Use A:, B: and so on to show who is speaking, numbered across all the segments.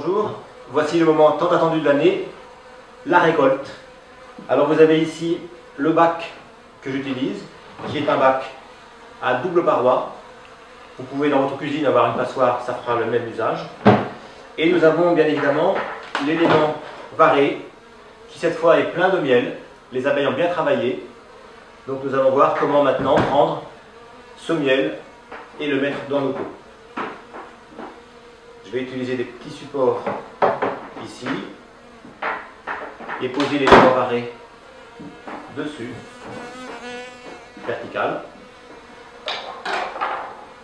A: Bonjour, voici le moment tant attendu de l'année, la récolte. Alors vous avez ici le bac que j'utilise, qui est un bac à double paroi. Vous pouvez dans votre cuisine avoir une passoire, ça fera le même usage. Et nous avons bien évidemment l'élément varé, qui cette fois est plein de miel. Les abeilles ont bien travaillé. Donc nous allons voir comment maintenant prendre ce miel et le mettre dans nos pots. Je vais utiliser des petits supports ici et poser l'élément varé dessus, vertical.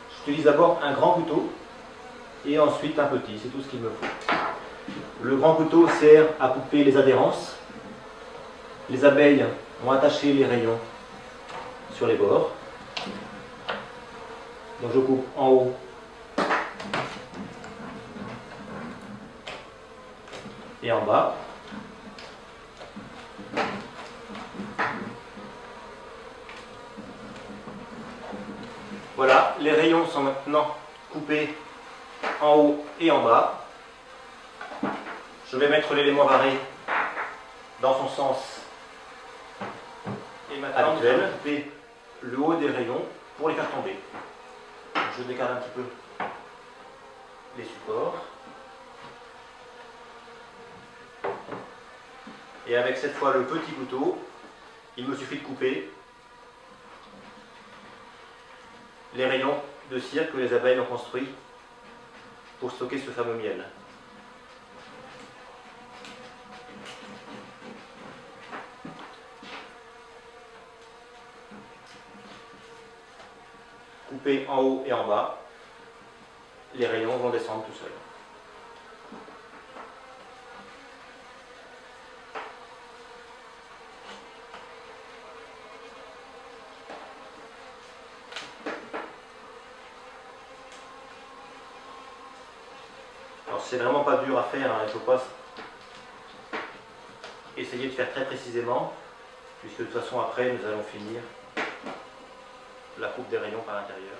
A: J'utilise d'abord un grand couteau et ensuite un petit, c'est tout ce qu'il me faut. Le grand couteau sert à couper les adhérences. Les abeilles ont attaché les rayons sur les bords. Donc je coupe en haut et en bas. Voilà, les rayons sont maintenant coupés en haut et en bas. Je vais mettre l'élément varé dans son sens habituel, couper le haut des rayons pour les faire tomber. Je décale un petit peu les supports. Et avec cette fois le petit couteau, il me suffit de couper les rayons de cire que les abeilles ont construits pour stocker ce fameux miel. Couper en haut et en bas, les rayons vont descendre tout seuls. Alors c'est vraiment pas dur à faire, hein, il ne faut pas essayer de faire très précisément, puisque de toute façon après nous allons finir la coupe des rayons par l'intérieur.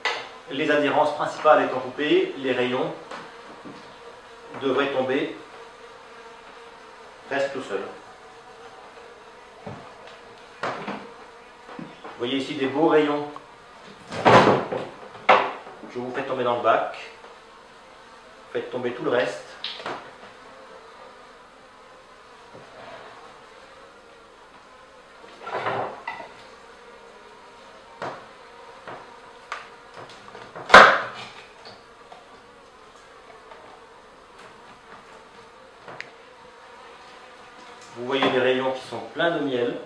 A: Les adhérences principales étant coupées, les rayons devraient tomber presque tout seuls. Vous voyez ici des beaux rayons que vous faites tomber dans le bac. Faites tomber tout le reste. Vous voyez des rayons qui sont pleins de miel.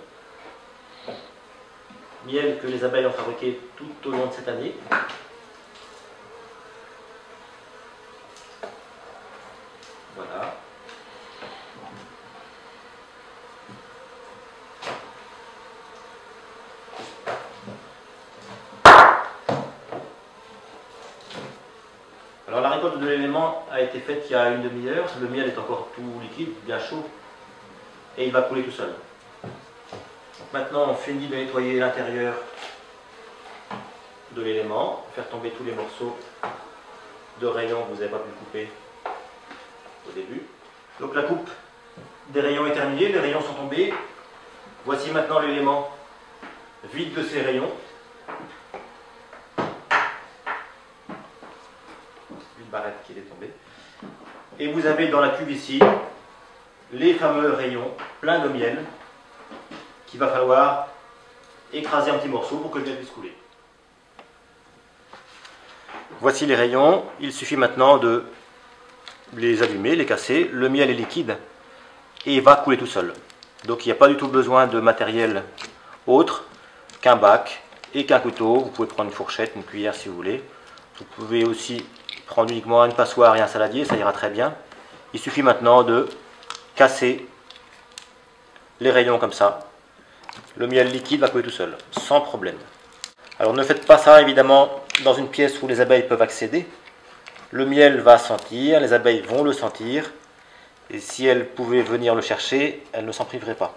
A: Miel que les abeilles ont fabriqué tout au long de cette année. Voilà. Alors la récolte de l'élément a été faite il y a une demi-heure. Le miel est encore tout liquide, bien chaud. Et il va couler tout seul. Maintenant, on finit de nettoyer l'intérieur de l'élément, faire tomber tous les morceaux de rayons que vous n'avez pas pu couper au début. Donc la coupe des rayons est terminée, les rayons sont tombés. Voici maintenant l'élément vide de ses rayons. Une barrette qui est tombée. Et vous avez dans la cuve ici les fameux rayons pleins de miel qu'il va falloir écraser en petits morceaux pour que le miel puisse couler. Voici les rayons, il suffit maintenant de les allumer, les casser. Le miel est liquide et il va couler tout seul. Donc il n'y a pas du tout besoin de matériel autre qu'un bac et qu'un couteau. Vous pouvez prendre une fourchette, une cuillère si vous voulez. Vous pouvez aussi prendre uniquement une passoire et un saladier, ça ira très bien. Il suffit maintenant de casser les rayons comme ça. Le miel liquide va couler tout seul, sans problème. Alors ne faites pas ça évidemment dans une pièce où les abeilles peuvent accéder. Le miel va sentir, les abeilles vont le sentir, et si elles pouvaient venir le chercher, elles ne s'en priveraient pas.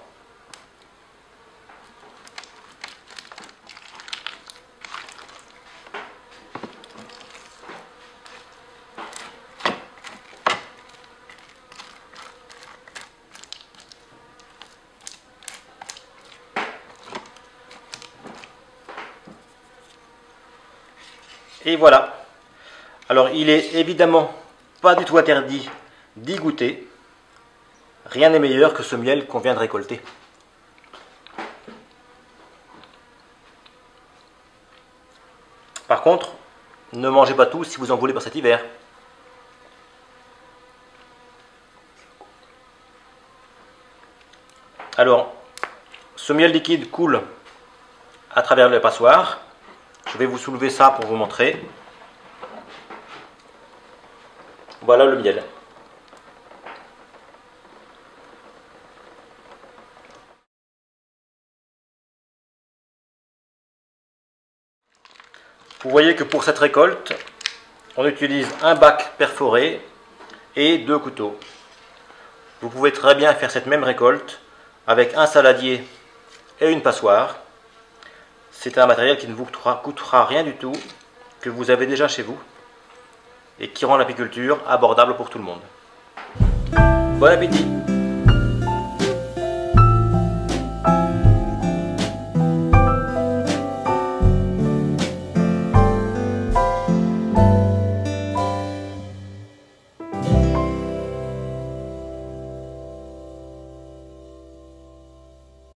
A: Et voilà. Alors il est évidemment pas du tout interdit d'y goûter. Rien n'est meilleur que ce miel qu'on vient de récolter. Par contre, ne mangez pas tout si vous en voulez pour cet hiver. Alors, ce miel liquide coule à travers le passoire. Je vais vous soulever ça pour vous montrer. Voilà le miel. Vous voyez que pour cette récolte, on utilise un bac perforé et 2 couteaux. Vous pouvez très bien faire cette même récolte avec un saladier et une passoire. C'est un matériel qui ne vous coûtera rien du tout, que vous avez déjà chez vous et qui rend l'apiculture abordable pour tout le monde. Bon appétit!